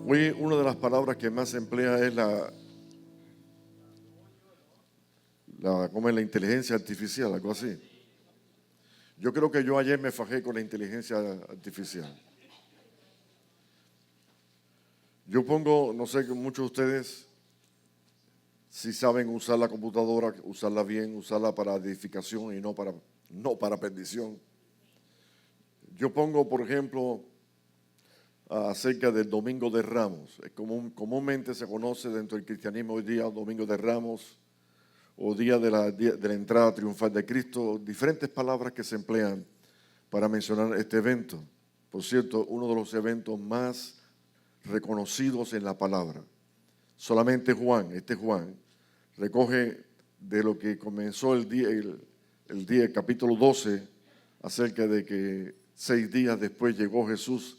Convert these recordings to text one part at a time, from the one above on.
Hoy una de las palabras que más se emplea es ¿cómo es? La inteligencia artificial, algo así. Yo creo que yo ayer me fajé con la inteligencia artificial. Yo pongo, no sé, que muchos de ustedes si saben usar la computadora, usarla bien, usarla para edificación y no para perdición. Yo pongo, por ejemplo, acerca del Domingo de Ramos. Comúnmente se conoce dentro del cristianismo hoy día Domingo de Ramos o día de la entrada triunfal de Cristo, diferentes palabras que se emplean para mencionar este evento. Por cierto, uno de los eventos más reconocidos en la palabra. Solamente Juan, recoge de lo que comenzó el capítulo 12, acerca de que 6 días después llegó Jesús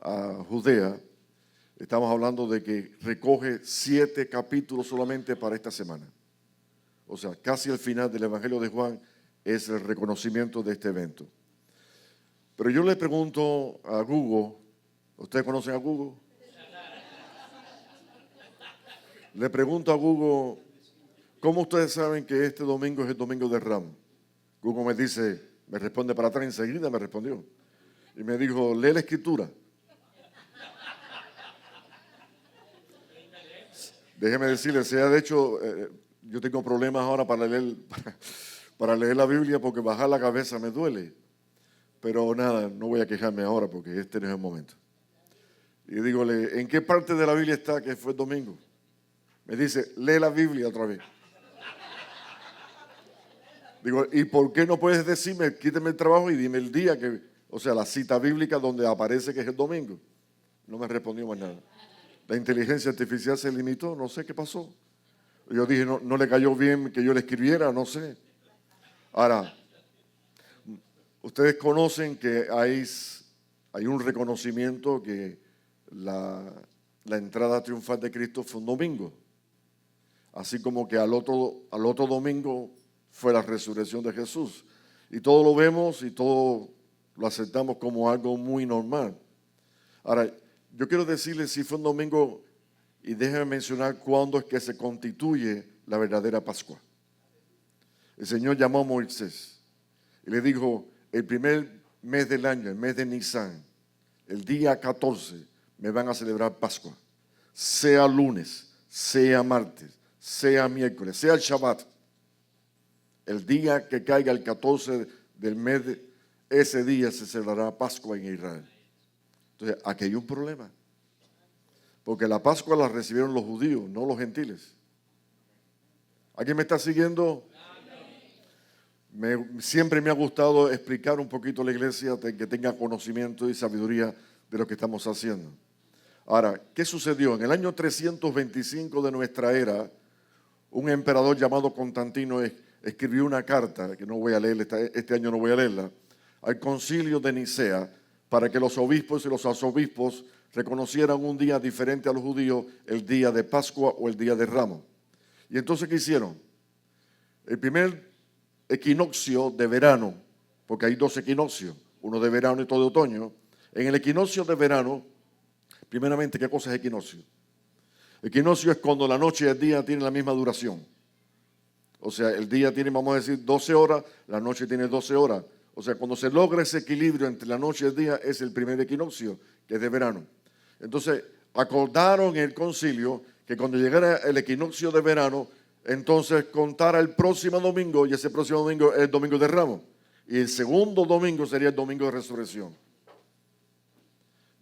a Judea. Estamos hablando de que recoge 7 capítulos solamente para esta semana. O sea, casi al final del Evangelio de Juan es el reconocimiento de este evento. Pero yo le pregunto a Google, ¿ustedes conocen a Google? Le pregunto a Google, ¿cómo ustedes saben que este domingo es el Domingo de Ramos? Google me responde para atrás, enseguida me respondió. Y me dijo, lee la Escritura. Déjeme decirle, de hecho, yo tengo problemas ahora para leer la Biblia porque bajar la cabeza me duele. Pero nada, no voy a quejarme ahora porque este no es el momento. Y dígole, ¿en qué parte de la Biblia está que fue el domingo? Me dice, lee la Biblia otra vez. Digo, ¿y por qué no puedes decirme, quíteme el trabajo y dime el día la cita bíblica donde aparece que es el domingo? No me respondió más nada. La inteligencia artificial se limitó, no sé qué pasó. Yo dije, no le cayó bien que yo le escribiera, no sé. Ahora, ustedes conocen que hay un reconocimiento que la entrada triunfal de Cristo fue un domingo. Así como que al otro domingo fue la resurrección de Jesús. Y todo lo vemos y todo lo aceptamos como algo muy normal. Ahora, yo quiero decirles si fue un domingo y déjenme mencionar cuándo es que se constituye la verdadera Pascua. El Señor llamó a Moisés y le dijo, el primer mes del año, el mes de Nisan, el día 14, me van a celebrar Pascua. Sea lunes, sea martes, sea miércoles, sea el Shabbat. El día que caiga el 14 del mes, ese día se celebrará Pascua en Israel. Entonces, aquí hay un problema. Porque la Pascua la recibieron los judíos, no los gentiles. ¿Alguien me está siguiendo? Siempre me ha gustado explicar un poquito a la iglesia que tenga conocimiento y sabiduría de lo que estamos haciendo. Ahora, ¿qué sucedió? En el año 325 de nuestra era, un emperador llamado Constantino escribió una carta, que no voy a leer, este año no voy a leerla, al concilio de Nicea, para que los obispos y los arzobispos reconocieran un día diferente a los judíos, el día de Pascua o el día de Ramos. Y entonces, ¿qué hicieron? El primer equinoccio de verano, porque hay 2 equinoccios, uno de verano y otro de otoño. En el equinoccio de verano, primeramente, ¿qué cosa es equinoccio? Equinoccio es cuando la noche y el día tienen la misma duración. O sea, el día tiene, vamos a decir, 12 horas, la noche tiene 12 horas. O sea, cuando se logra ese equilibrio entre la noche y el día, es el primer equinoccio, que es de verano. Entonces, acordaron en el concilio que cuando llegara el equinoccio de verano, entonces contara el próximo domingo, y ese próximo domingo es el domingo de Ramos. Y el segundo domingo sería el domingo de resurrección.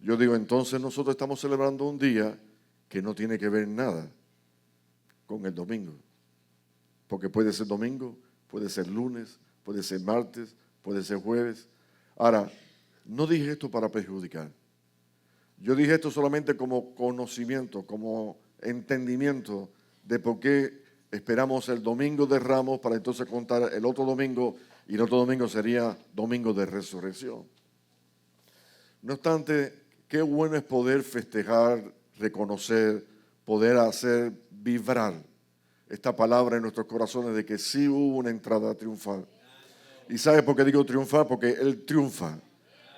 Yo digo, entonces nosotros estamos celebrando un día que no tiene que ver nada con el domingo. Porque puede ser domingo, puede ser lunes, puede ser martes, puede ser jueves. Ahora, no dije esto para perjudicar. Yo dije esto solamente como conocimiento, como entendimiento de por qué esperamos el domingo de Ramos para entonces contar el otro domingo, y el otro domingo sería domingo de resurrección. No obstante, qué bueno es poder festejar, reconocer, poder hacer vibrar esta palabra en nuestros corazones de que sí hubo una entrada triunfal. ¿Y sabe por qué digo triunfal? Porque Él triunfa.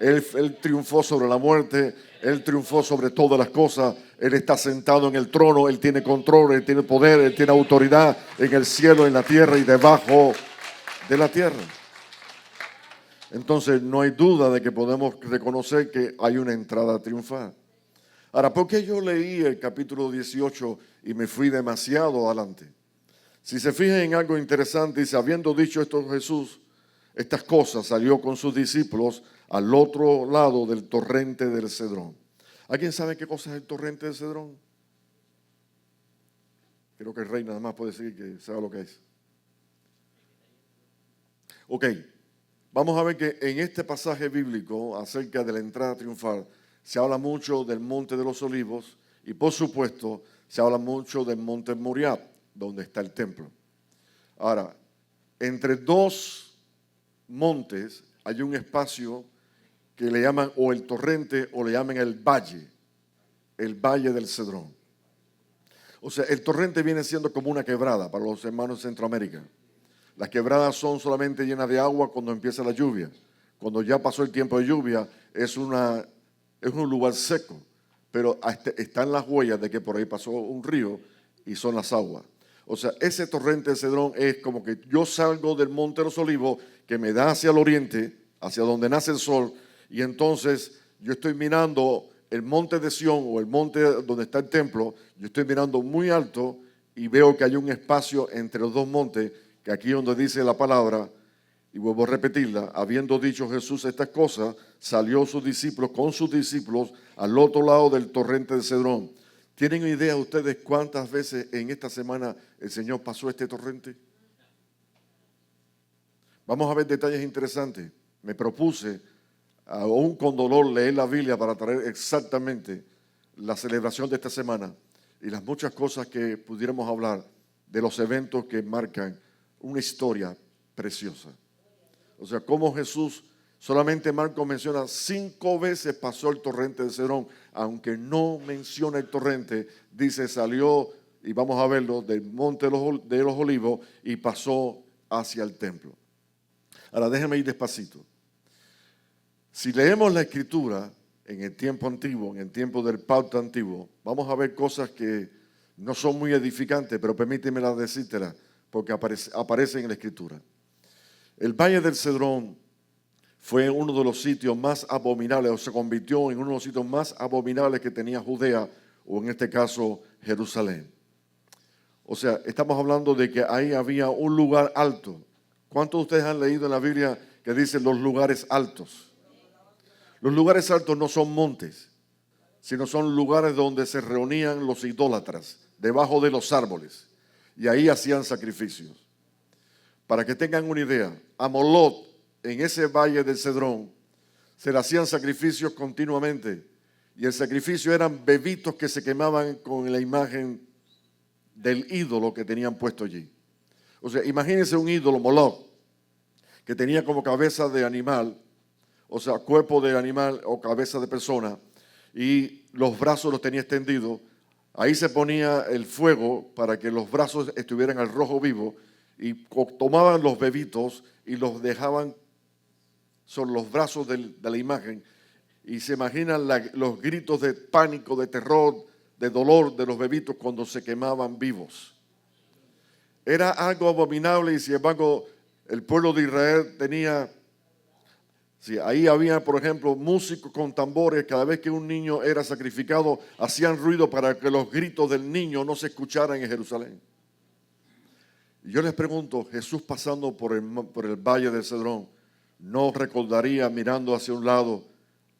Él triunfó sobre la muerte, Él triunfó sobre todas las cosas, Él está sentado en el trono, Él tiene control, Él tiene poder, Él tiene autoridad en el cielo, en la tierra y debajo de la tierra. Entonces no hay duda de que podemos reconocer que hay una entrada triunfal. Ahora, ¿por qué yo leí el capítulo 18 y me fui demasiado adelante? Si se fijan en algo interesante, dice, habiendo dicho esto Jesús, estas cosas, salió con sus discípulos al otro lado del torrente del Cedrón. ¿Alguien sabe qué cosa es el torrente del Cedrón? Creo que el rey nada más puede decir que sabe lo que es. Ok, vamos a ver que en este pasaje bíblico acerca de la entrada triunfal se habla mucho del Monte de los Olivos y por supuesto se habla mucho del Monte Moriah, donde está el templo. Ahora, entre dos montes hay un espacio que le llaman o el torrente o le llaman el valle del Cedrón. O sea, el torrente viene siendo como una quebrada para los hermanos de Centroamérica. Las quebradas son solamente llenas de agua cuando empieza la lluvia. Cuando ya pasó el tiempo de lluvia es un lugar seco, pero están las huellas de que por ahí pasó un río y son las aguas. O sea, ese torrente de Cedrón es como que yo salgo del Monte de los Olivos que me da hacia el oriente, hacia donde nace el sol, y entonces yo estoy mirando el monte de Sión o el monte donde está el templo, yo estoy mirando muy alto y veo que hay un espacio entre los dos montes, que aquí es donde dice la palabra, y vuelvo a repetirla, habiendo dicho Jesús estas cosas, salió sus discípulos con sus discípulos al otro lado del torrente de Cedrón. ¿Tienen idea ustedes cuántas veces en esta semana el Señor pasó este torrente? Vamos a ver detalles interesantes. Me propuse, aún con dolor, leer la Biblia para traer exactamente la celebración de esta semana y las muchas cosas que pudiéramos hablar de los eventos que marcan una historia preciosa. O sea, cómo Jesús, solamente Marcos menciona 5 veces pasó el torrente de Cedrón, aunque no menciona el torrente, dice salió, y vamos a verlo, del monte de los Olivos y pasó hacia el templo. Ahora déjeme ir despacito. Si leemos la Escritura en el tiempo antiguo, en el tiempo del pacto antiguo, vamos a ver cosas que no son muy edificantes, pero permíteme decírtelas, porque aparecen en la Escritura. El Valle del Cedrón fue uno de los sitios más abominables, o se convirtió en uno de los sitios más abominables que tenía Judea, o en este caso Jerusalén. O sea, estamos hablando de que ahí había un lugar alto. ¿Cuántos de ustedes han leído en la Biblia que dice los lugares altos? Los lugares altos no son montes, sino son lugares donde se reunían los idólatras, debajo de los árboles, y ahí hacían sacrificios. Para que tengan una idea, a Molot, en ese valle del Cedrón, se le hacían sacrificios continuamente. Y el sacrificio eran bebitos que se quemaban con la imagen del ídolo que tenían puesto allí. O sea, imagínense un ídolo, Molot, que tenía como cabeza de animal, o sea, cuerpo de animal o cabeza de persona, y los brazos los tenía extendidos. Ahí se ponía el fuego para que los brazos estuvieran al rojo vivo, y tomaban los bebitos y los dejaban sobre los brazos de la imagen. Y se imaginan los gritos de pánico, de terror, de dolor de los bebitos cuando se quemaban vivos. Era algo abominable y sin embargo el pueblo de Israel tenía... Sí, ahí había, por ejemplo, músicos con tambores. Cada vez que un niño era sacrificado, hacían ruido para que los gritos del niño no se escucharan en Jerusalén. Y yo les pregunto, Jesús pasando por el Valle del Cedrón, ¿no recordaría mirando hacia un lado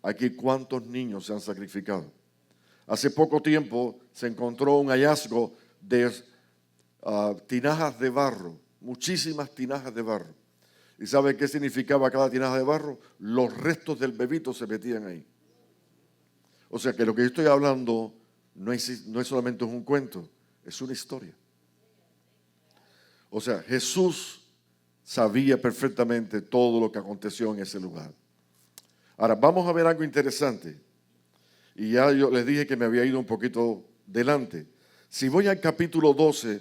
aquí cuántos niños se han sacrificado? Hace poco tiempo se encontró un hallazgo de tinajas de barro, muchísimas tinajas de barro. ¿Y sabe qué significaba cada tinaja de barro? Los restos del bebito se metían ahí. O sea que lo que yo estoy hablando no es solamente un cuento, es una historia. O sea, Jesús sabía perfectamente todo lo que aconteció en ese lugar. Ahora, vamos a ver algo interesante. Y ya yo les dije que me había ido un poquito delante. Si voy al capítulo 12,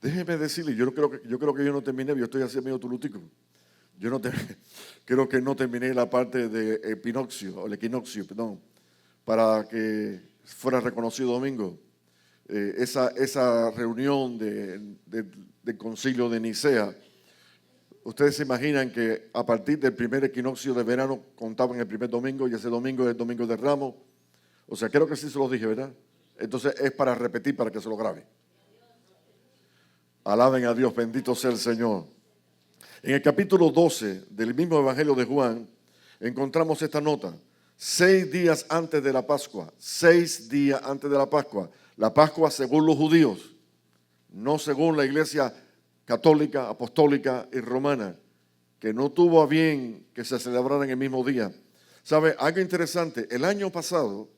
Déjeme decirle, yo creo que yo no terminé, yo estoy así medio tulutico. Yo no creo que no terminé la parte de el equinoccio, perdón, para que fuera reconocido domingo. Esa reunión del concilio de Nicea, ustedes se imaginan que a partir del primer equinoccio de verano contaban el primer domingo y ese domingo es el domingo de Ramos. O sea, creo que sí se los dije, ¿verdad? Entonces es para repetir, para que se lo grabe. Alaben a Dios, bendito sea el Señor. En el capítulo 12 del mismo Evangelio de Juan encontramos esta nota. 6 días antes de la Pascua, 6 días antes de la Pascua. La Pascua según los judíos, no según la iglesia católica, apostólica y romana, que no tuvo a bien que se celebrara en el mismo día. ¿Sabe? Algo interesante, el año pasado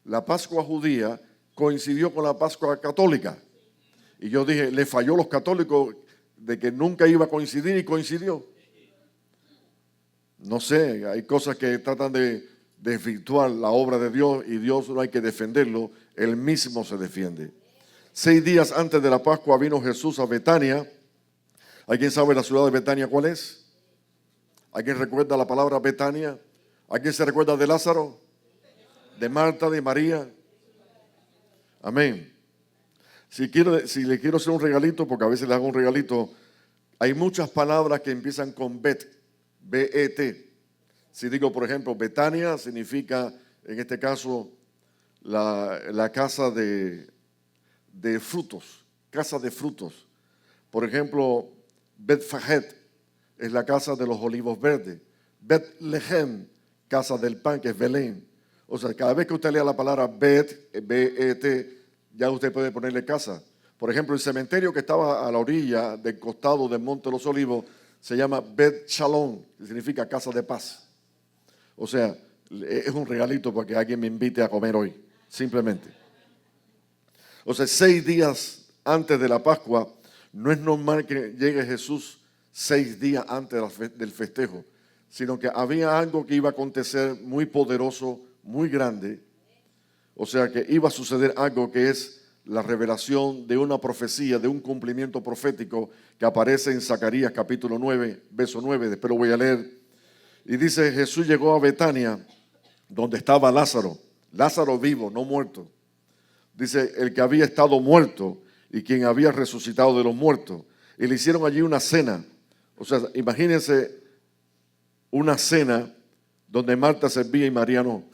la Pascua judía coincidió con la Pascua católica. Y yo dije, le falló a los católicos de que nunca iba a coincidir y coincidió. No sé, hay cosas que tratan de desvirtuar la obra de Dios y Dios no hay que defenderlo, Él mismo se defiende. 6 días antes de la Pascua vino Jesús a Betania. ¿Alguien sabe la ciudad de Betania cuál es? ¿Alguien recuerda la palabra Betania? ¿Alguien se recuerda de Lázaro? ¿De Marta, de María? Amén. Si le quiero hacer un regalito, porque a veces le hago un regalito, hay muchas palabras que empiezan con bet, B-E-T. Si digo, por ejemplo, Betania significa, en este caso, la casa de frutos, casa de frutos. Por ejemplo, Bet-Fahet es la casa de los olivos verdes. Bet-Lehem, casa del pan, que es Belén. O sea, cada vez que usted lea la palabra Bet, B-E-T, ya usted puede ponerle casa. Por ejemplo, el cementerio que estaba a la orilla del costado del Monte de los Olivos se llama Bet Shalom, que significa casa de paz. O sea, es un regalito para que alguien me invite a comer hoy, simplemente. O sea, 6 días antes de la Pascua, no es normal que llegue Jesús 6 días antes del festejo, sino que había algo que iba a acontecer muy poderoso, muy grande. O sea que iba a suceder algo que es la revelación de una profecía, de un cumplimiento profético que aparece en Zacarías capítulo 9, verso 9, después lo voy a leer. Y dice, Jesús llegó a Betania, donde estaba Lázaro, Lázaro vivo, no muerto. Dice, el que había estado muerto y quien había resucitado de los muertos. Y le hicieron allí una cena. O sea, imagínense una cena donde Marta servía y María no.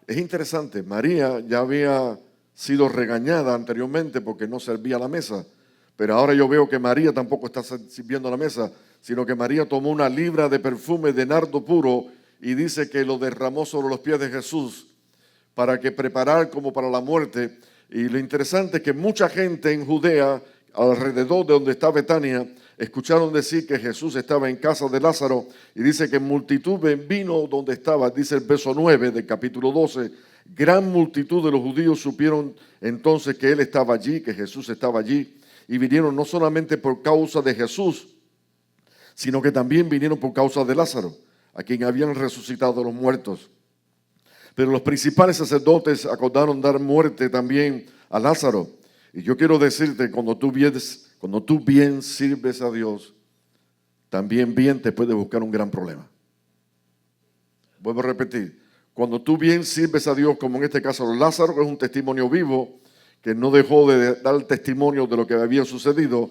Es interesante, María ya había sido regañada anteriormente porque no servía a la mesa, pero ahora yo veo que María tampoco está sirviendo a la mesa, sino que María tomó una libra de perfume de nardo puro y dice que lo derramó sobre los pies de Jesús para que preparar como para la muerte. Y lo interesante es que mucha gente en Judea, alrededor de donde está Betania, escucharon decir que Jesús estaba en casa de Lázaro y dice que multitud vino donde estaba, dice el verso 9 del capítulo 12, gran multitud de los judíos supieron entonces que Él estaba allí, que Jesús estaba allí y vinieron no solamente por causa de Jesús, sino que también vinieron por causa de Lázaro, a quien habían resucitado de los muertos. Pero los principales sacerdotes acordaron dar muerte también a Lázaro. Y yo quiero decirte, cuando tú bien sirves a Dios, también bien te puede buscar un gran problema. Vuelvo a repetir, cuando tú bien sirves a Dios, como en este caso Lázaro, que es un testimonio vivo, que no dejó de dar testimonio de lo que había sucedido,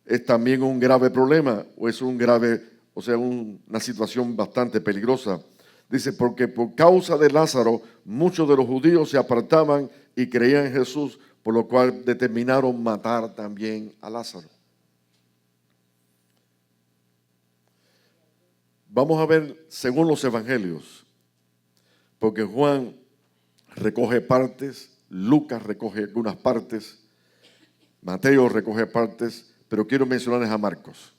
es también un grave problema, o es una situación bastante peligrosa. Dice, porque por causa de Lázaro, muchos de los judíos se apartaban y creían en Jesús, por lo cual determinaron matar también a Lázaro. Vamos a ver según los evangelios, porque Juan recoge partes, Lucas recoge algunas partes, Mateo recoge partes, pero quiero mencionarles a Marcos.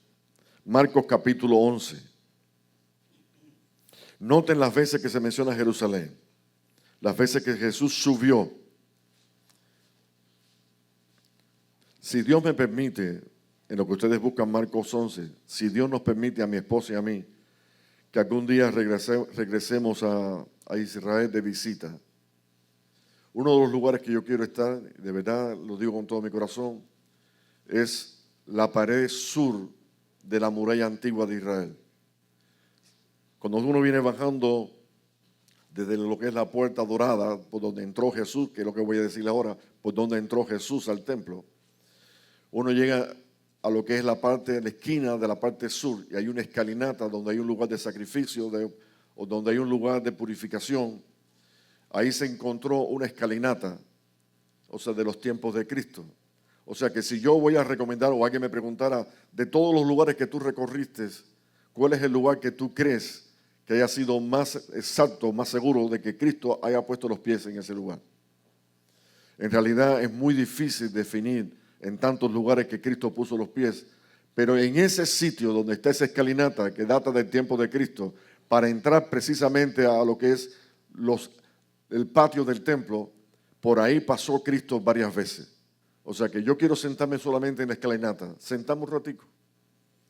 Marcos capítulo 11. Noten las veces que se menciona Jerusalén, las veces que Jesús subió. Si Dios me permite, en lo que ustedes buscan Marcos 11, si Dios nos permite a mi esposa y a mí, que algún día regresemos a Israel de visita, Uno de los lugares que yo quiero estar, de verdad lo digo con todo mi corazón, es la pared sur de la muralla antigua de Israel. Cuando uno viene bajando desde lo que es la puerta dorada, por donde entró Jesús, que es lo que voy a decir ahora, por donde entró Jesús al templo, uno llega a lo que es la parte de la esquina de la parte sur, y hay una escalinata donde hay un lugar de sacrificio o donde hay un lugar de purificación. Ahí se encontró una escalinata, o sea, de los tiempos de Cristo. O sea que si yo voy a recomendar o alguien me preguntara de todos los lugares que tú recorriste, ¿cuál es el lugar que tú crees que haya sido más exacto, más seguro de que Cristo haya puesto los pies en ese lugar? En realidad es muy difícil definir en tantos lugares que Cristo puso los pies, pero en ese sitio donde está esa escalinata que data del tiempo de Cristo, para entrar precisamente a lo que es el patio del templo, por ahí pasó Cristo varias veces. O sea que yo quiero sentarme solamente en la escalinata, sentarme un ratico,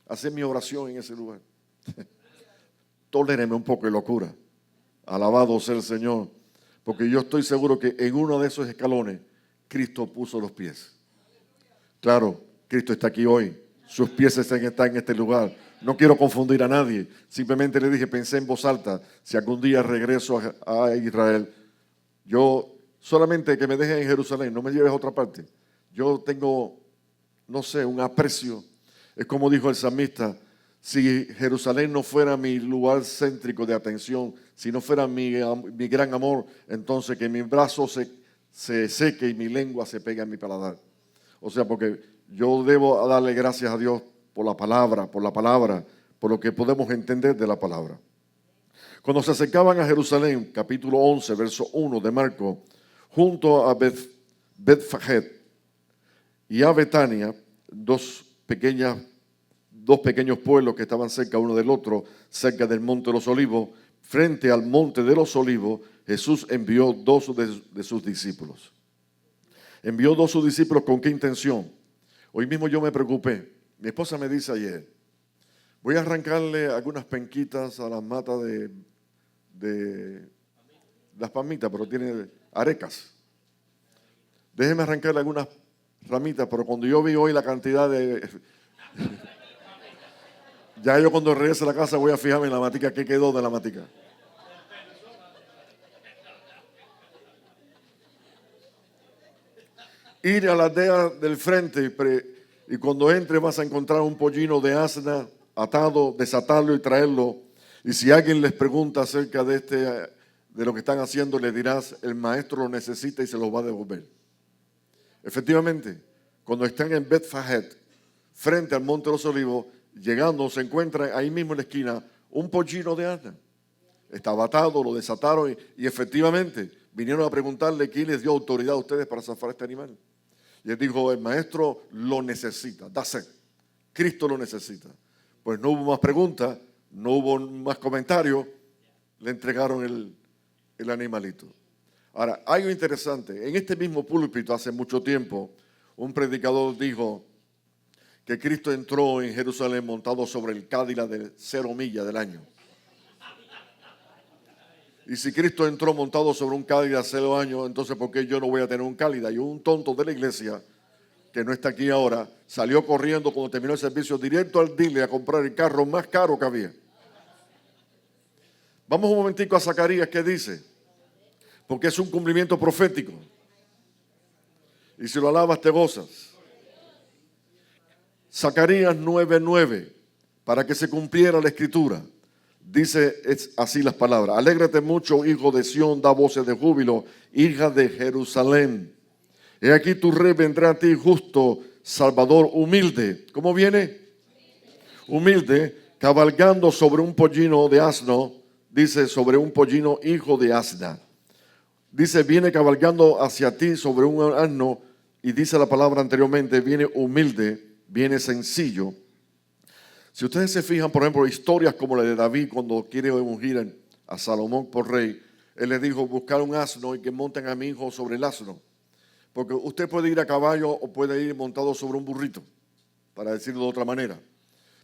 hacer mi oración en ese lugar. Toléreme un poco de locura. Alabado sea el Señor, porque yo estoy seguro que en uno de esos escalones Cristo puso los pies. Claro, Cristo está aquí hoy, sus pies están en este lugar. No quiero confundir a nadie, simplemente le dije, pensé en voz alta, si algún día regreso a Israel, yo solamente que me dejes en Jerusalén, no me lleves a otra parte. Yo tengo, no sé, un aprecio. Es como dijo el salmista, si Jerusalén no fuera mi lugar céntrico de atención, si no fuera mi gran amor, entonces que mi brazo se seque y mi lengua se pegue a mi paladar. O sea, porque yo debo darle gracias a Dios por la palabra, por lo que podemos entender de la palabra. Cuando se acercaban a Jerusalén, capítulo 11, verso 1 de Marcos, junto a Betfagé y a Betania, dos pequeños pueblos que estaban cerca uno del otro, cerca del Monte de los Olivos, frente al Monte de los Olivos, Jesús envió dos de sus discípulos. Envió dos de sus discípulos, ¿con qué intención? Hoy mismo yo me preocupé. Mi esposa me dice ayer, voy a arrancarle algunas penquitas a las matas de las palmitas, pero tiene arecas. Déjeme arrancarle algunas ramitas, pero cuando yo vi hoy la cantidad de... ya yo cuando regrese a la casa voy a fijarme en la matica, qué quedó de la matica. Ir a la aldea del frente y cuando entre vas a encontrar un pollino de asna atado, desatarlo y traerlo. Y si alguien les pregunta acerca de lo que están haciendo, le dirás, el maestro lo necesita y se lo va a devolver. Efectivamente, cuando están en Betfagé, frente al Monte de los Olivos, llegando se encuentra ahí mismo en la esquina un pollino de asna. Estaba atado, lo desataron y efectivamente vinieron a preguntarle quién les dio autoridad a ustedes para zafar este animal. Y él dijo, el maestro lo necesita, Cristo lo necesita. Pues no hubo más preguntas, no hubo más comentarios, le entregaron el animalito. Ahora, hay algo interesante, en este mismo púlpito hace mucho tiempo, un predicador dijo que Cristo entró en Jerusalén montado sobre el Cádila de 0 millas del año. Y si Cristo entró montado sobre un Cádila hace 0 años, entonces ¿por qué yo no voy a tener un Cádila? Y un tonto de la iglesia, que no está aquí ahora, salió corriendo cuando terminó el servicio directo al dealer a comprar el carro más caro que había. Vamos un momentico a Zacarías, ¿qué dice? Porque es un cumplimiento profético. Y si lo alabas te gozas. Zacarías 9:9, para que se cumpliera la escritura. Dice así las palabras, alégrate mucho, hijo de Sión, da voces de júbilo, hija de Jerusalén. He aquí tu rey vendrá a ti justo, salvador, humilde. ¿Cómo viene? Humilde, cabalgando sobre un pollino de asno, dice sobre un pollino hijo de asna. Dice, viene cabalgando hacia ti sobre un asno, y dice la palabra anteriormente, viene humilde, viene sencillo. Si ustedes se fijan, por ejemplo, historias como la de David cuando quiere ungir a Salomón por rey, él le dijo, buscar un asno y que monten a mi hijo sobre el asno. Porque usted puede ir a caballo o puede ir montado sobre un burrito, para decirlo de otra manera.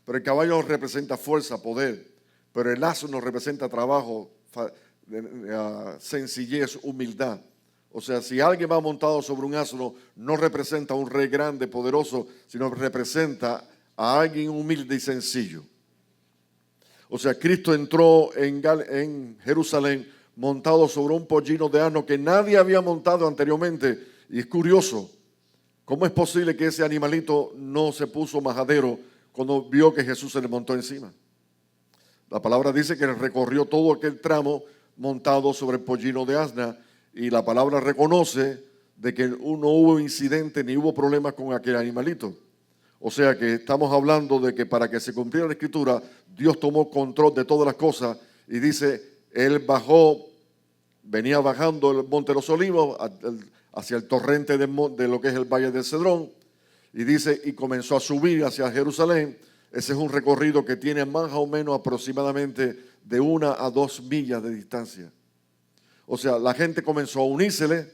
Pero el caballo representa fuerza, poder, pero el asno representa trabajo, sencillez, humildad. O sea, si alguien va montado sobre un asno, no representa a un rey grande, poderoso, sino representa a alguien humilde y sencillo. O sea, Cristo entró en Jerusalén montado sobre un pollino de asno que nadie había montado anteriormente. Y es curioso, ¿cómo es posible que ese animalito no se puso majadero cuando vio que Jesús se le montó encima? La palabra dice que recorrió todo aquel tramo montado sobre el pollino de asna, y la palabra reconoce de que no hubo incidente ni hubo problemas con aquel animalito. O sea que estamos hablando de que para que se cumpliera la Escritura, Dios tomó control de todas las cosas y dice, Él venía bajando el Monte de los Olivos hacia el torrente de lo que es el Valle del Cedrón, y dice, y comenzó a subir hacia Jerusalén. Ese es un recorrido que tiene más o menos aproximadamente de 1 a 2 millas de distancia. O sea, la gente comenzó a unírsele,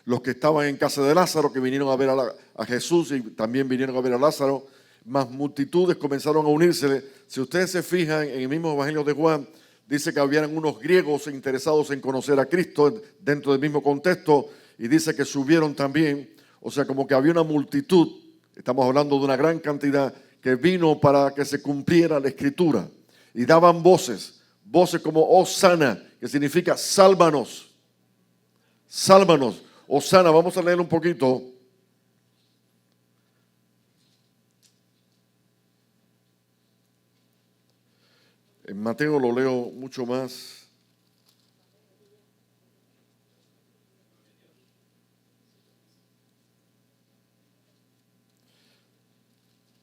los que estaban en casa de Lázaro, que vinieron a ver a Jesús y también vinieron a ver a Lázaro, más multitudes comenzaron a unírsele. Si ustedes se fijan en el mismo Evangelio de Juan, dice que habían unos griegos interesados en conocer a Cristo dentro del mismo contexto, y dice que subieron también. O sea, como que había una multitud, estamos hablando de una gran cantidad, que vino para que se cumpliera la Escritura. Y daban voces como Hosana, que significa sálvanos, sálvanos. Hosana, vamos a leer un poquito. En Mateo lo leo mucho más.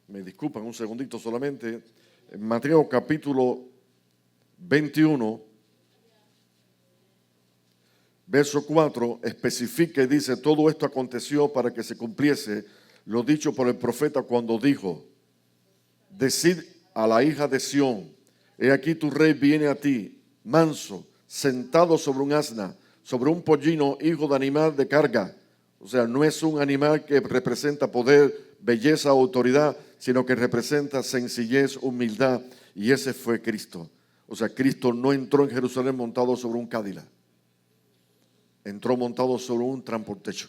Me disculpan un segundito solamente. En Mateo capítulo 21, verso 4, especifica y dice, todo esto aconteció para que se cumpliese lo dicho por el profeta cuando dijo, decid a la hija de Sión, he aquí tu rey viene a ti, manso, sentado sobre un asna, sobre un pollino, hijo de animal de carga. O sea, no es un animal que representa poder, belleza, autoridad, sino que representa sencillez, humildad, y ese fue Cristo. O sea, Cristo no entró en Jerusalén montado sobre un Cadillac, entró montado sobre un transportecho.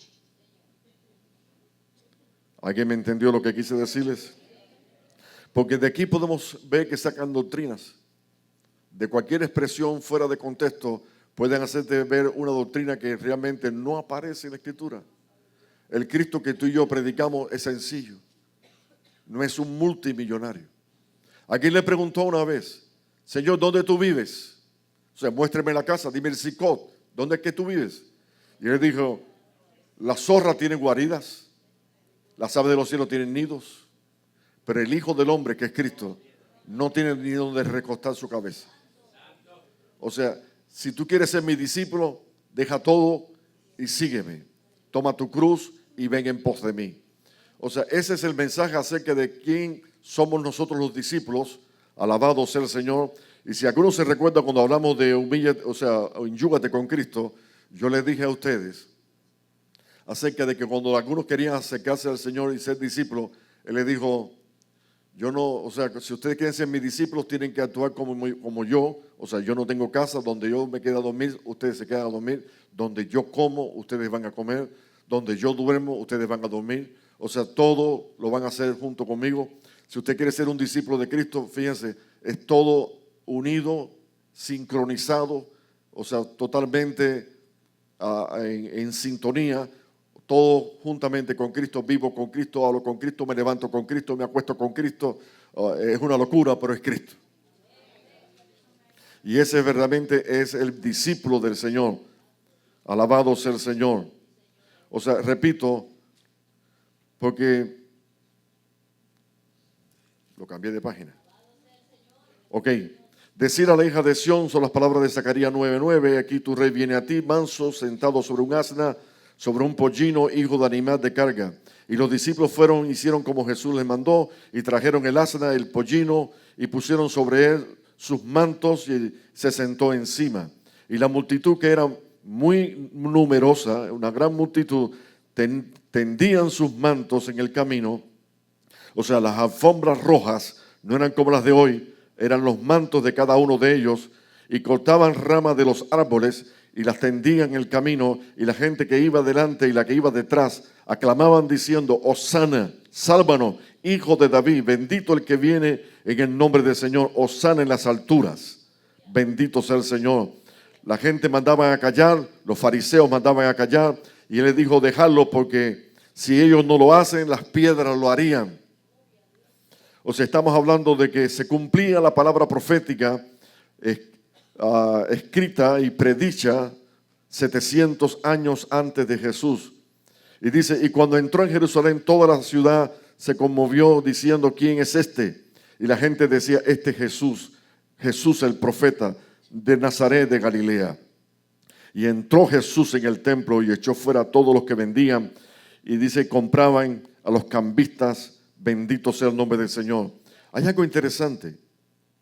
¿Alguien me entendió lo que quise decirles? Porque de aquí podemos ver que sacan doctrinas. De cualquier expresión fuera de contexto pueden hacerte ver una doctrina que realmente no aparece en la Escritura. El Cristo que tú y yo predicamos es sencillo. No es un multimillonario. Alguien le preguntó una vez, Señor, ¿dónde tú vives? O sea, muéstrame la casa, dime el zip-code, ¿dónde es que tú vives? Y él dijo, la zorra tiene guaridas, las aves de los cielos tienen nidos, pero el Hijo del Hombre, que es Cristo, no tiene ni donde recostar su cabeza. O sea, si tú quieres ser mi discípulo, deja todo y sígueme. Toma tu cruz y ven en pos de mí. O sea, ese es el mensaje acerca de quién somos nosotros los discípulos. Alabado sea el Señor. Y si alguno se recuerda cuando hablamos de enyúgate con Cristo, yo les dije a ustedes acerca de que cuando algunos querían acercarse al Señor y ser discípulos, Él les dijo, yo no, o sea, si ustedes quieren ser mis discípulos, tienen que actuar como yo. O sea, yo no tengo casa donde yo me quedo a dormir, ustedes se quedan a dormir. Donde yo como, ustedes van a comer. Donde yo duermo, ustedes van a dormir. O sea, todo lo van a hacer junto conmigo. Si usted quiere ser un discípulo de Cristo, fíjense, es todo unido, sincronizado, o sea, totalmente en sintonía, todo juntamente con Cristo, vivo con Cristo, hablo con Cristo, me levanto con Cristo, me acuesto con Cristo. Es una locura, pero es Cristo. Y ese verdaderamente es el discípulo del Señor. Alabado sea el Señor. O sea, repito, porque lo cambié de página. Ok. Decir a la hija de Sión son las palabras de Zacarías 9:9. Aquí tu rey viene a ti, manso, sentado sobre un asna, sobre un pollino, hijo de animal de carga. Y los discípulos hicieron como Jesús les mandó, y trajeron el asna, el pollino, y pusieron sobre él sus mantos, y se sentó encima. Y la multitud, que era muy numerosa, una gran multitud, tendían sus mantos en el camino. O sea, las alfombras rojas no eran como las de hoy, eran los mantos de cada uno de ellos, y cortaban ramas de los árboles y las tendían en el camino, y la gente que iba delante y la que iba detrás aclamaban diciendo: Hosana, sálvanos, hijo de David, bendito el que viene en el nombre del Señor, Hosana en las alturas, bendito sea el Señor. La gente mandaba a callar, los fariseos mandaban a callar, y él les dijo: dejadlo, porque si ellos no lo hacen, las piedras lo harían. O sea, estamos hablando de que se cumplía la palabra profética escrita y predicha 700 años antes de Jesús. Y dice: y cuando entró en Jerusalén, toda la ciudad se conmovió diciendo: ¿quién es este? Y la gente decía: este Jesús, Jesús el profeta de Nazaret de Galilea. Y entró Jesús en el templo y echó fuera a todos los que vendían, y dice, compraban a los cambistas. Bendito sea el nombre del Señor. Hay algo interesante.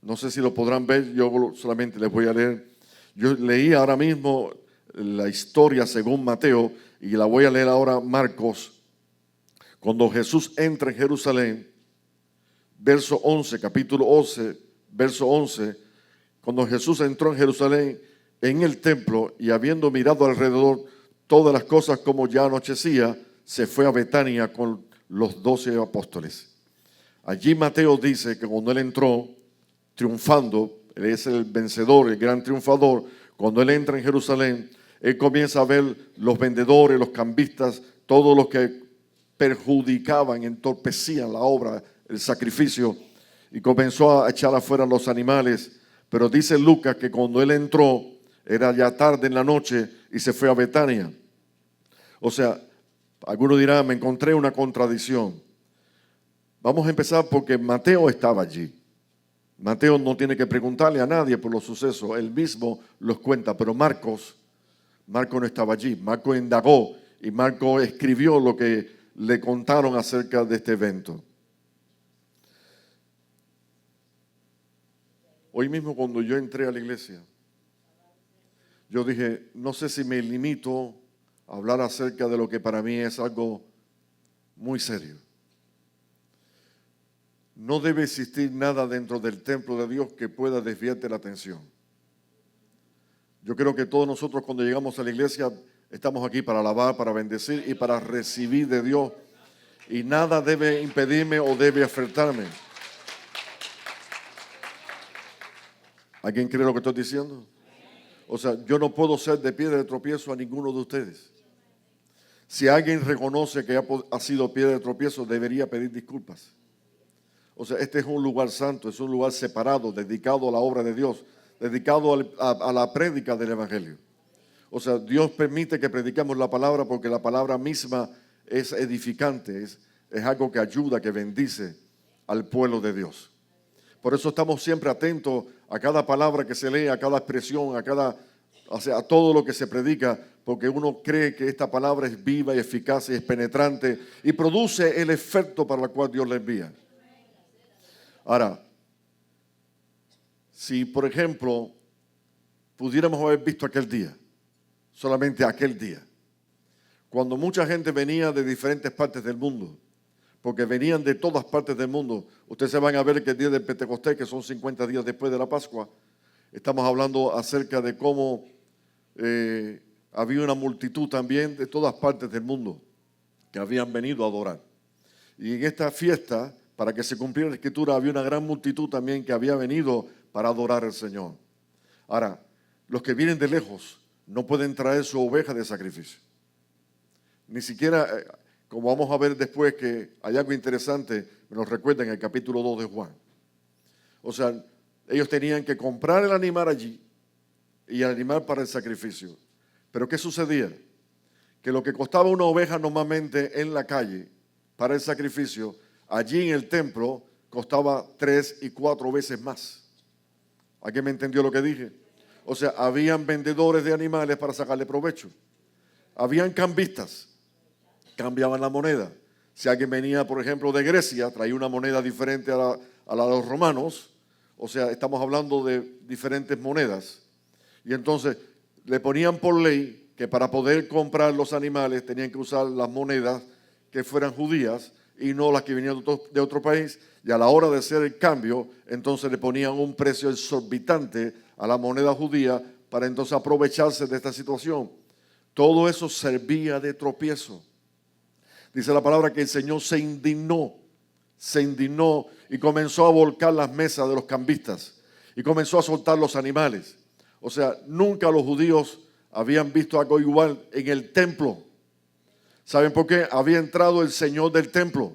No sé si lo podrán ver, yo solamente les voy a leer. Yo leí ahora mismo la historia según Mateo y la voy a leer ahora Marcos. Cuando Jesús entra en Jerusalén, verso 11, capítulo 11, verso 11, cuando Jesús entró en Jerusalén en el templo y habiendo mirado alrededor todas las cosas como ya anochecía, se fue a Betania con los 12 apóstoles. Allí Mateo dice que cuando él entró triunfando, él es el vencedor, el gran triunfador. Cuando él entra en Jerusalén, él comienza a ver los vendedores, los cambistas, todos los que perjudicaban, entorpecían la obra, el sacrificio, y comenzó a echar afuera los animales. Pero dice Lucas que cuando él entró, era ya tarde en la noche y se fue a Betania. O sea, algunos dirán: me encontré una contradicción. Vamos a empezar porque Mateo estaba allí. Mateo no tiene que preguntarle a nadie por los sucesos, él mismo los cuenta, pero Marcos no estaba allí. Marcos indagó y Marcos escribió lo que le contaron acerca de este evento. Hoy mismo cuando yo entré a la iglesia, yo dije, no sé si me limito a hablar acerca de lo que para mí es algo muy serio. No debe existir nada dentro del templo de Dios que pueda desviarte la atención. Yo creo que todos nosotros cuando llegamos a la iglesia estamos aquí para alabar, para bendecir y para recibir de Dios. Y nada debe impedirme o debe afectarme. ¿Alguien cree lo que estoy diciendo? O sea, yo no puedo ser de piedra de tropiezo a ninguno de ustedes. Si alguien reconoce que ha sido piedra de tropiezo, debería pedir disculpas. O sea, este es un lugar santo, es un lugar separado, dedicado a la obra de Dios, dedicado a la prédica del Evangelio. O sea, Dios permite que prediquemos la palabra porque la palabra misma es edificante, es algo que ayuda, que bendice al pueblo de Dios. Por eso estamos siempre atentos a cada palabra que se lee, a cada expresión, a todo lo que se predica, porque uno cree que esta palabra es viva y eficaz y es penetrante y produce el efecto para el cual Dios la envía. Ahora, si por ejemplo pudiéramos haber visto aquel día, solamente aquel día, cuando mucha gente venía de diferentes partes del mundo, porque venían de todas partes del mundo. Ustedes se van a ver que el día de Pentecostés, que son 50 días después de la Pascua, estamos hablando acerca de cómo había una multitud también de todas partes del mundo que habían venido a adorar. Y en esta fiesta, para que se cumpliera la Escritura, había una gran multitud también que había venido para adorar al Señor. Ahora, los que vienen de lejos no pueden traer su oveja de sacrificio. Ni siquiera, como vamos a ver después que hay algo interesante, nos recuerda en el capítulo 2 de Juan. O sea, ellos tenían que comprar el animal allí y el animal para el sacrificio. Pero ¿qué sucedía? Que lo que costaba una oveja normalmente en la calle para el sacrificio, allí en el templo costaba 3 y 4 veces más. ¿Alguien me entendió lo que dije? O sea, habían vendedores de animales para sacarle provecho. Habían cambistas, cambiaban la moneda. Si alguien venía, por ejemplo, de Grecia, traía una moneda diferente a la de los romanos. O sea, estamos hablando de diferentes monedas. Y entonces le ponían por ley que para poder comprar los animales tenían que usar las monedas que fueran judías y no las que venían de otro país. Y a la hora de hacer el cambio, entonces le ponían un precio exorbitante a la moneda judía para entonces aprovecharse de esta situación. Todo eso servía de tropiezo. Dice la palabra que el Señor se indignó y comenzó a volcar las mesas de los cambistas y comenzó a soltar los animales. O sea, nunca los judíos habían visto algo igual en el templo. ¿Saben por qué? Había entrado el Señor del templo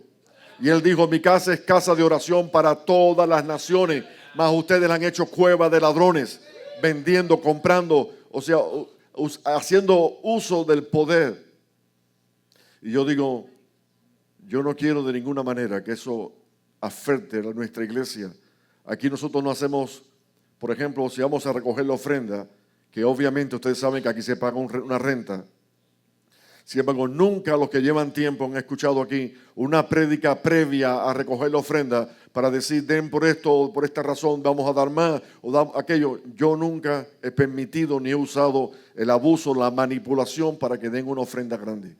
y Él dijo: mi casa es casa de oración para todas las naciones, mas ustedes la han hecho cueva de ladrones, vendiendo, comprando, o sea, haciendo uso del poder. Y yo digo, yo no quiero de ninguna manera que eso afecte a nuestra iglesia. Aquí nosotros no hacemos, por ejemplo, si vamos a recoger la ofrenda, que obviamente ustedes saben que aquí se paga una renta. Sin embargo, nunca los que llevan tiempo han escuchado aquí una prédica previa a recoger la ofrenda para decir: den por esto, por esta razón, vamos a dar más o dar aquello. Yo nunca he permitido ni he usado el abuso, la manipulación para que den una ofrenda grande.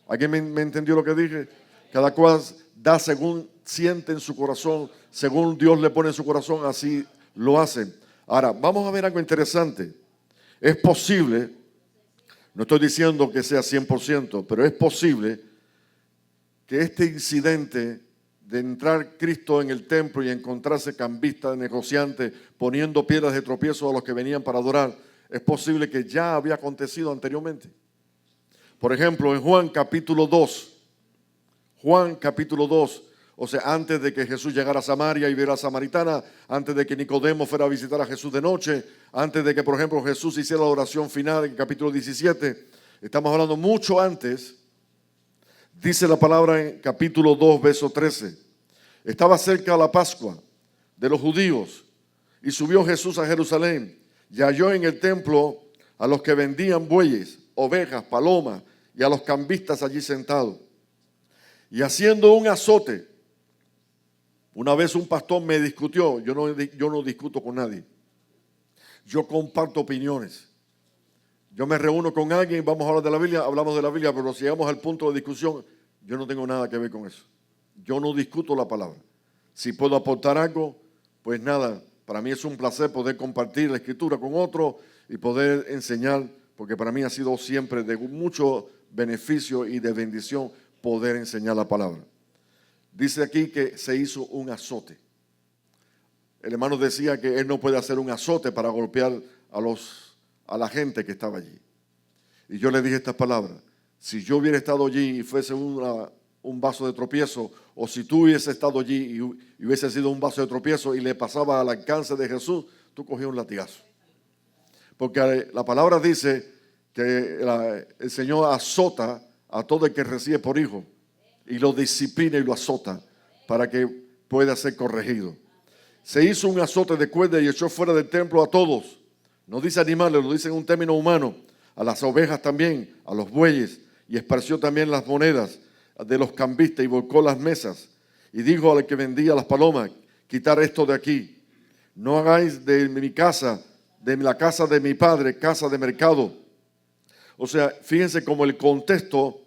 ¿Alguien me entendió lo que dije? Cada cual da según siente en su corazón, según Dios le pone en su corazón, así lo hacen. Ahora, vamos a ver algo interesante. Es posible, no estoy diciendo que sea 100%, pero es posible que este incidente de entrar Cristo en el templo y encontrarse cambistas, negociantes, poniendo piedras de tropiezo a los que venían para adorar, es posible que ya había acontecido anteriormente. Por ejemplo, en Juan capítulo 2, o sea, antes de que Jesús llegara a Samaria y viera a Samaritana, antes de que Nicodemo fuera a visitar a Jesús de noche, antes de que, por ejemplo, Jesús hiciera la oración final en capítulo 17, estamos hablando mucho antes. Dice la palabra en capítulo 2, verso 13. Estaba cerca la Pascua de los judíos y subió Jesús a Jerusalén y halló en el templo a los que vendían bueyes, ovejas, palomas y a los cambistas allí sentados. Y haciendo un azote, una vez un pastor me discutió. Yo no discuto con nadie. Yo comparto opiniones. Yo me reúno con alguien, vamos a hablar de la Biblia, hablamos de la Biblia, pero si llegamos al punto de discusión, yo no tengo nada que ver con eso. Yo no discuto la palabra. Si puedo aportar algo, pues nada, para mí es un placer poder compartir la Escritura con otro y poder enseñar, porque para mí ha sido siempre de mucho beneficio y de bendición poder enseñar la palabra. Dice aquí que se hizo un azote. El hermano decía que él no puede hacer un azote para golpear a la gente que estaba allí. Y yo le dije estas palabras: si yo hubiera estado allí y fuese un vaso de tropiezo, o si tú hubieses estado allí y hubiese sido un vaso de tropiezo y le pasaba al alcance de Jesús, tú cogías un latigazo. Porque la palabra dice que el Señor azota a todo el que recibe por hijo y lo disciplina y lo azota para que pueda ser corregido. Se hizo un azote de cuerda y echó fuera del templo a todos. No dice animales, lo dice en un término humano. A las ovejas también, a los bueyes, y esparció también las monedas de los cambistas y volcó las mesas. Y dijo al que vendía las palomas: quitar esto de aquí. No hagáis de mi casa, de la casa de mi padre, casa de mercado. O sea, fíjense cómo el contexto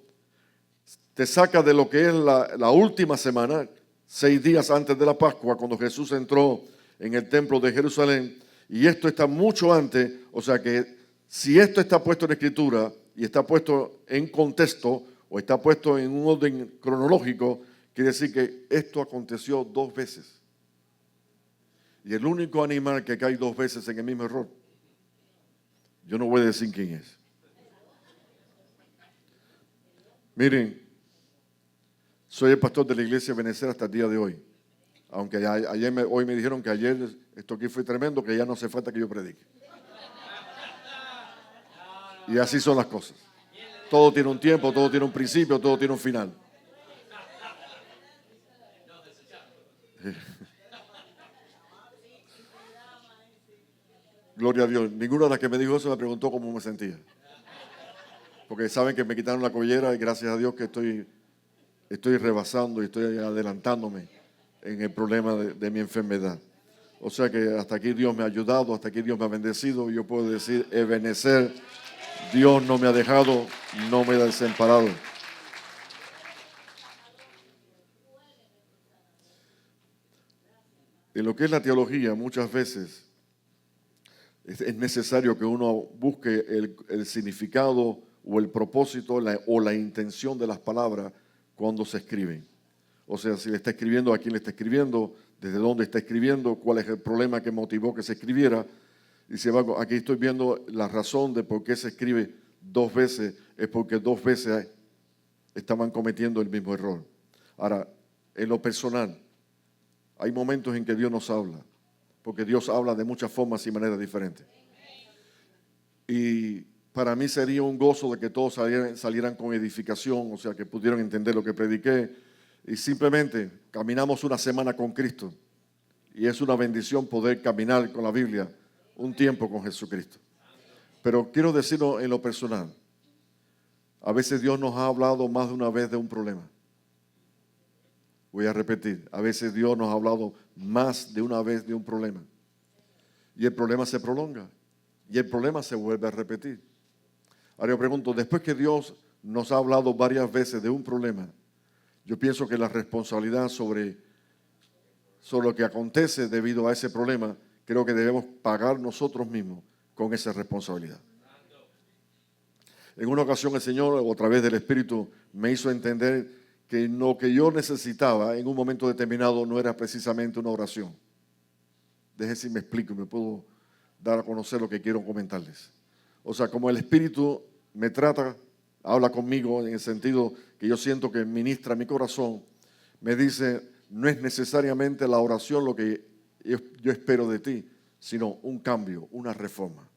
te saca de lo que es la última semana, 6 días antes de la Pascua, cuando Jesús entró en el templo de Jerusalén. Y esto está mucho antes. O sea que si esto está puesto en Escritura y está puesto en contexto o está puesto en un orden cronológico, quiere decir que esto aconteció 2 veces. Y el único animal que cae 2 veces en el mismo error, yo no voy a decir quién es. Miren, soy el pastor de la iglesia Benecer hasta el día de hoy. Aunque hoy me dijeron que ayer esto aquí fue tremendo, que ya no hace falta que yo predique. Y así son las cosas. Todo tiene un tiempo, todo tiene un principio, todo tiene un final. Gloria a Dios. Ninguna de las que me dijo eso me preguntó cómo me sentía. Porque saben que me quitaron la collera y gracias a Dios que estoy rebasando y estoy adelantándome en el problema de mi enfermedad. O sea que hasta aquí Dios me ha ayudado, hasta aquí Dios me ha bendecido. Y yo puedo decir, Ebenecer, Dios no me ha dejado, no me ha desamparado. En lo que es la teología, muchas veces Es necesario que uno busque el significado o el propósito o la intención de las palabras cuando se escriben. O sea, si le está escribiendo, a quién le está escribiendo, desde dónde está escribiendo, cuál es el problema que motivó que se escribiera. Y si aquí estoy viendo la razón de por qué se escribe 2 veces, es porque 2 veces estaban cometiendo el mismo error. Ahora, en lo personal, hay momentos en que Dios nos habla, porque Dios habla de muchas formas y maneras diferentes. Y para mí sería un gozo de que todos salieran con edificación, o sea, que pudieran entender lo que prediqué. Y simplemente caminamos una semana con Cristo. Y es una bendición poder caminar con la Biblia un tiempo con Jesucristo. Pero quiero decirlo en lo personal. A veces Dios nos ha hablado más de una vez de un problema. Voy a repetir. A veces Dios nos ha hablado más de una vez de un problema. Y el problema se prolonga. Y el problema se vuelve a repetir. Ahora yo pregunto, después que Dios nos ha hablado varias veces de un problema, yo pienso que la responsabilidad sobre lo que acontece debido a ese problema, creo que debemos pagar nosotros mismos con esa responsabilidad. En una ocasión el Señor, a través del Espíritu, me hizo entender que lo que yo necesitaba en un momento determinado no era precisamente una oración. Deje si me explico y me puedo dar a conocer lo que quiero comentarles. O sea, como el Espíritu me trata, habla conmigo en el sentido que yo siento que ministra mi corazón, me dice, no es necesariamente la oración lo que yo espero de ti, sino un cambio, una reforma.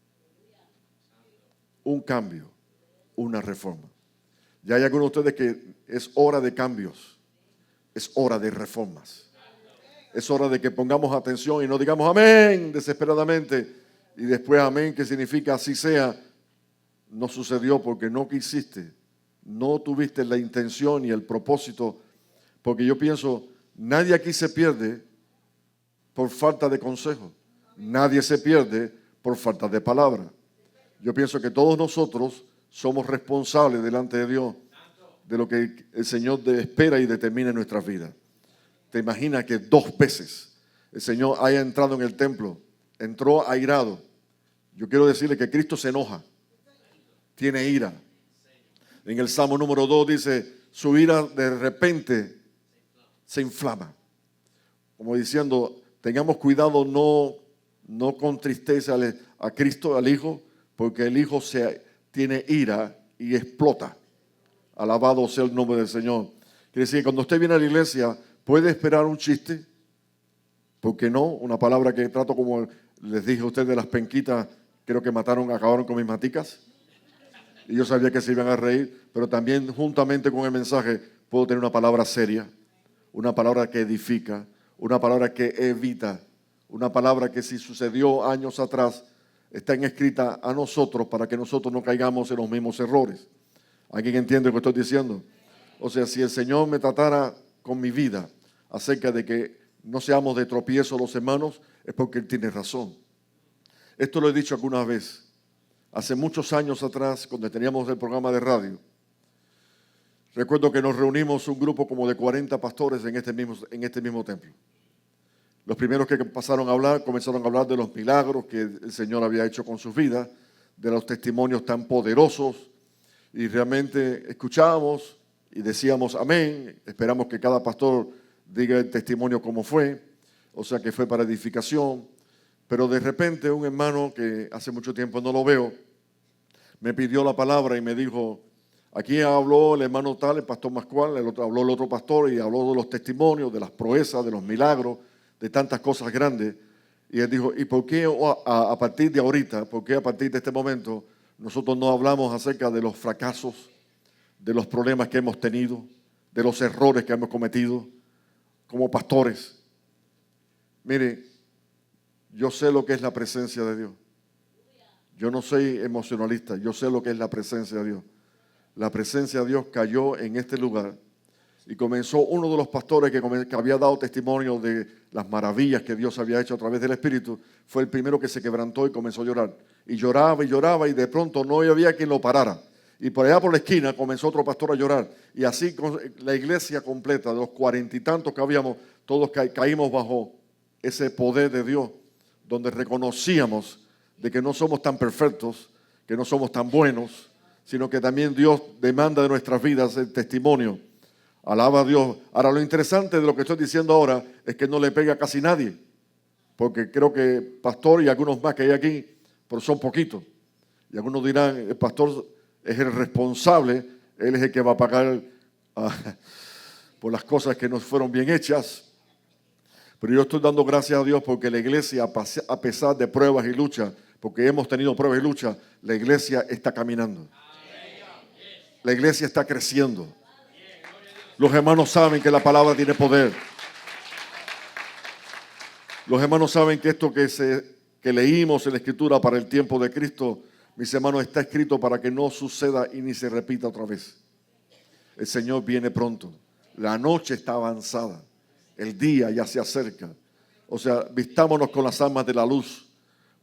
Un cambio, una reforma. Ya hay algunos de ustedes que es hora de cambios, es hora de reformas. Es hora de que pongamos atención y no digamos amén desesperadamente y después amén, que significa así sea. No sucedió porque no quisiste, no tuviste la intención y el propósito, porque yo pienso, nadie aquí se pierde por falta de consejo, nadie se pierde por falta de palabra. Yo pienso que todos nosotros somos responsables delante de Dios de lo que el Señor espera y determina en nuestras vidas. ¿Te imaginas que 2 veces el Señor haya entrado en el templo, entró airado? Yo quiero decirle que Cristo se enoja, tiene ira. En el Salmo número 2 dice, su ira de repente se inflama. Como diciendo, tengamos cuidado, no contristece a Cristo, al Hijo, porque el Hijo tiene ira y explota. Alabado sea el nombre del Señor. Quiere decir que cuando usted viene a la iglesia, puede esperar un chiste. ¿Por qué no? Una palabra que trato como les dije a ustedes de las penquitas, creo que acabaron con mis maticas. Y yo sabía que se iban a reír, pero también juntamente con el mensaje puedo tener una palabra seria, una palabra que edifica, una palabra que evita, una palabra que si sucedió años atrás, está escrita a nosotros para que nosotros no caigamos en los mismos errores. ¿Alguien entiende lo que estoy diciendo? O sea, si el Señor me tratara con mi vida acerca de que no seamos de tropiezo los hermanos, es porque Él tiene razón. Esto lo he dicho alguna vez. Hace muchos años atrás, cuando teníamos el programa de radio, recuerdo que nos reunimos un grupo como de 40 pastores en este mismo templo. Los primeros que comenzaron a hablar de los milagros que el Señor había hecho con sus vidas, de los testimonios tan poderosos, y realmente escuchábamos y decíamos amén. Esperamos que cada pastor diga el testimonio como fue, o sea que fue para edificación. Pero de repente un hermano que hace mucho tiempo no lo veo, me pidió la palabra y me dijo, aquí habló el hermano tal, el pastor Mascual, habló el otro pastor y habló de los testimonios, de las proezas, de los milagros, de tantas cosas grandes. Y él dijo, ¿y por qué a partir de ahorita, por qué a partir de este momento nosotros no hablamos acerca de los fracasos, de los problemas que hemos tenido, de los errores que hemos cometido como pastores? Mire, yo sé lo que es la presencia de Dios. Yo no soy emocionalista, yo sé lo que es la presencia de Dios. La presencia de Dios cayó en este lugar y comenzó uno de los pastores que había dado testimonio de las maravillas que Dios había hecho a través del Espíritu, fue el primero que se quebrantó y comenzó a llorar. Y lloraba y de pronto no había quien lo parara. Y por allá por la esquina comenzó otro pastor a llorar. Y así la iglesia completa, de los 40 y tantos que habíamos, todos caímos bajo ese poder de Dios, donde reconocíamos de que no somos tan perfectos, que no somos tan buenos, sino que también Dios demanda de nuestras vidas el testimonio. Alaba a Dios. Ahora, lo interesante de lo que estoy diciendo ahora es que no le pega a casi nadie, porque creo que pastor y algunos más que hay aquí, pero son poquitos. Y algunos dirán, el pastor es el responsable, él es el que va a pagar por las cosas que no fueron bien hechas. Pero yo estoy dando gracias a Dios porque la iglesia, a pesar de pruebas y luchas, porque hemos tenido pruebas y luchas, la iglesia está caminando. La iglesia está creciendo. Los hermanos saben que la palabra tiene poder. Los hermanos saben que esto que leímos en la Escritura para el tiempo de Cristo, mis hermanos, está escrito para que no suceda y ni se repita otra vez. El Señor viene pronto. La noche está avanzada. El día ya se acerca. O sea, vistámonos con las armas de la luz,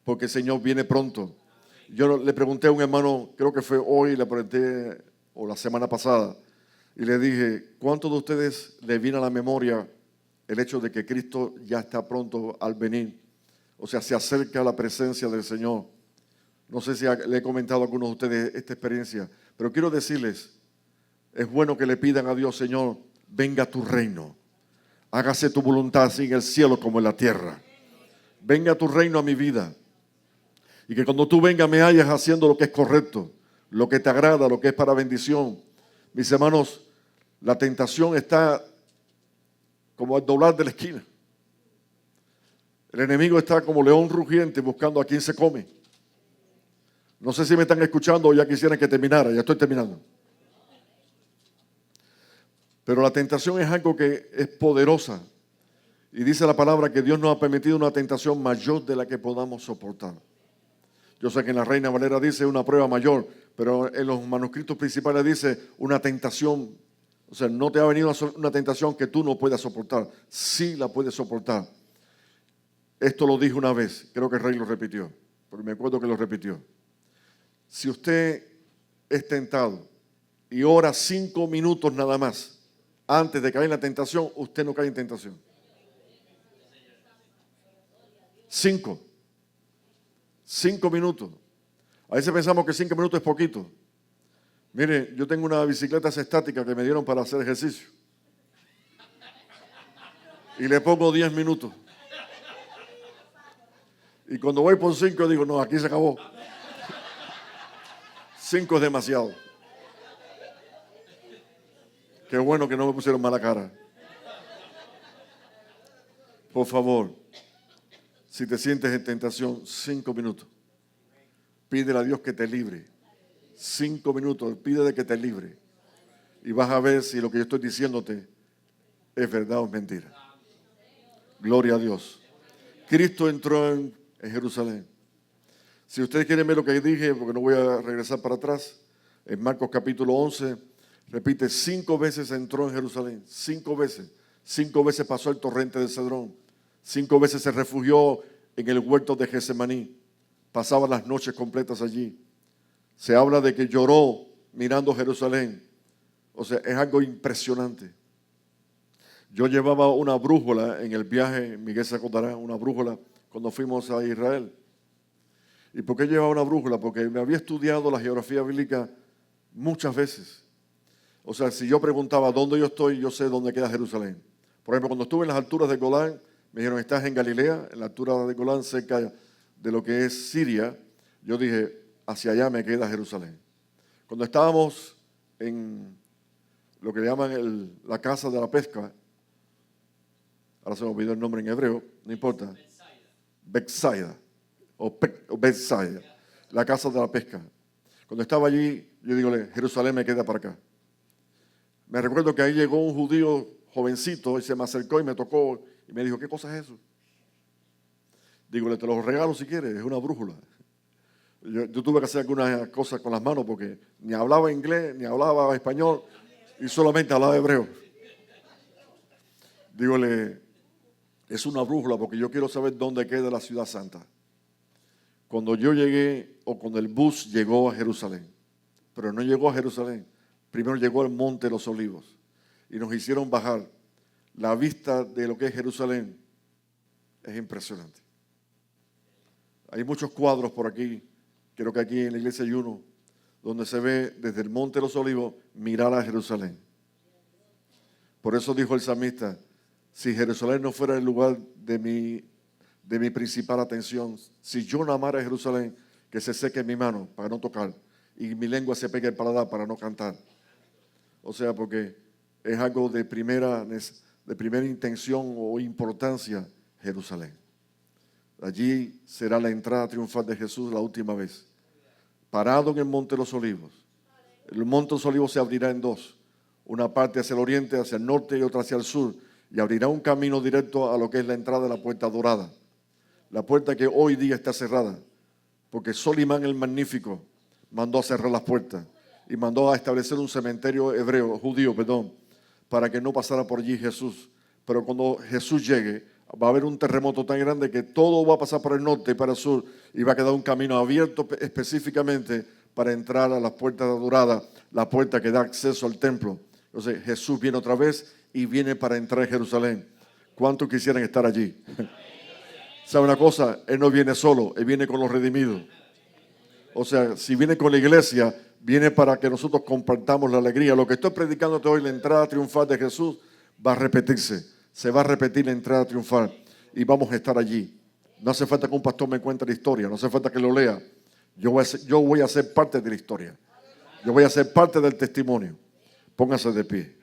porque el Señor viene pronto. Yo le pregunté a un hermano, creo que fue hoy, le pregunté, o la semana pasada, y le dije, ¿cuántos de ustedes le viene a la memoria el hecho de que Cristo ya está pronto al venir? O sea, se acerca a la presencia del Señor. No sé si le he comentado a algunos de ustedes esta experiencia, pero quiero decirles, es bueno que le pidan a Dios, Señor, venga tu reino. Hágase tu voluntad así en el cielo como en la tierra. Venga tu reino a mi vida. Y que cuando tú vengas me halles haciendo lo que es correcto, lo que te agrada, lo que es para bendición. Mis hermanos, la tentación está como al doblar de la esquina. El enemigo está como león rugiente buscando a quien se come. No sé si me están escuchando o ya quisieran que terminara. Ya estoy terminando. Pero la tentación es algo que es poderosa. Y dice la palabra que Dios nos ha permitido una tentación mayor de la que podamos soportar. Yo sé que en la Reina Valera dice una prueba mayor, pero en los manuscritos principales dice una tentación. O sea, no te ha venido una tentación que tú no puedas soportar. Sí la puedes soportar. Esto lo dije una vez, creo que el rey lo repitió, porque me acuerdo que lo repitió. Si usted es tentado y ora 5 minutos nada más antes de caer en la tentación, usted no cae en tentación. 5 minutos. A veces pensamos que 5 minutos es poquito. Mire, yo tengo una bicicleta estática que me dieron para hacer ejercicio. Y le pongo 10 minutos. Y cuando voy por 5 digo, no, aquí se acabó. 5 es demasiado. Qué bueno que no me pusieron mala cara. Por favor, si te sientes en tentación, 5 minutos. Pídele a Dios que te libre. 5 minutos, pídele que te libre. Y vas a ver si lo que yo estoy diciéndote es verdad o es mentira. Gloria a Dios. Cristo entró en Jerusalén. Si ustedes quieren ver lo que dije, porque no voy a regresar para atrás, en Marcos capítulo 11, repite, 5 veces entró en Jerusalén, 5 veces. 5 veces pasó el torrente de Cedrón. 5 veces se refugió en el huerto de Getsemaní. Pasaba las noches completas allí. Se habla de que lloró mirando Jerusalén. O sea, es algo impresionante. Yo llevaba una brújula en el viaje, Miguel se acordará, una brújula cuando fuimos a Israel. ¿Y por qué llevaba una brújula? Porque me había estudiado la geografía bíblica muchas veces. O sea, si yo preguntaba dónde yo estoy, yo sé dónde queda Jerusalén. Por ejemplo, cuando estuve en las alturas de Golán, me dijeron, estás en Galilea, en la altura de Golán, cerca de lo que es Siria. Yo dije, hacia allá me queda Jerusalén. Cuando estábamos en lo que le llaman la casa de la pesca, ahora se me olvidó el nombre en hebreo, no importa, Betsaida, o Betsaida, la casa de la pesca. Cuando estaba allí, yo digo, Jerusalén me queda para acá. Me recuerdo que ahí llegó un judío jovencito y se me acercó y me tocó y me dijo, ¿qué cosa es eso? Digo, te lo regalo si quieres, es una brújula. Yo tuve que hacer algunas cosas con las manos porque ni hablaba inglés, ni hablaba español y solamente hablaba hebreo. Dígole, es una brújula porque yo quiero saber dónde queda la ciudad santa. Cuando yo llegué, o cuando el bus llegó a Jerusalén, pero no llegó a Jerusalén, primero llegó al Monte de los Olivos y nos hicieron bajar. La vista de lo que es Jerusalén es impresionante. Hay muchos cuadros por aquí, creo que aquí en la iglesia hay uno, donde se ve desde el Monte de los Olivos mirar a Jerusalén. Por eso dijo el salmista, si Jerusalén no fuera el lugar de mi principal atención, si yo no amara a Jerusalén, que se seque mi mano para no tocar y mi lengua se pegue el paladar para no cantar. O sea, porque es algo de primera intención o importancia, Jerusalén. Allí será la entrada triunfal de Jesús la última vez. Parado en el Monte de los Olivos. El Monte de los Olivos se abrirá en dos. Una parte hacia el oriente, hacia el norte y otra hacia el sur. Y abrirá un camino directo a lo que es la entrada de la Puerta Dorada. La puerta que hoy día está cerrada. Porque Solimán el Magnífico mandó a cerrar las puertas. Y mandó a establecer un cementerio judío, para que no pasara por allí Jesús. Pero cuando Jesús llegue, va a haber un terremoto tan grande que todo va a pasar por el norte y para el sur y va a quedar un camino abierto específicamente para entrar a la puerta dorada, la puerta que da acceso al templo. Entonces Jesús viene otra vez y viene para entrar en Jerusalén. ¿Cuántos quisieran estar allí? ¿Sabe una cosa? Él no viene solo, Él viene con los redimidos. O sea, si viene con la iglesia, viene para que nosotros compartamos la alegría. Lo que estoy predicándote hoy, la entrada triunfal de Jesús, va a repetirse. Se va a repetir la entrada triunfal y vamos a estar allí. No hace falta que un pastor me cuente la historia, no hace falta que lo lea. Yo voy a ser parte de la historia. Yo voy a ser parte del testimonio. Póngase de pie.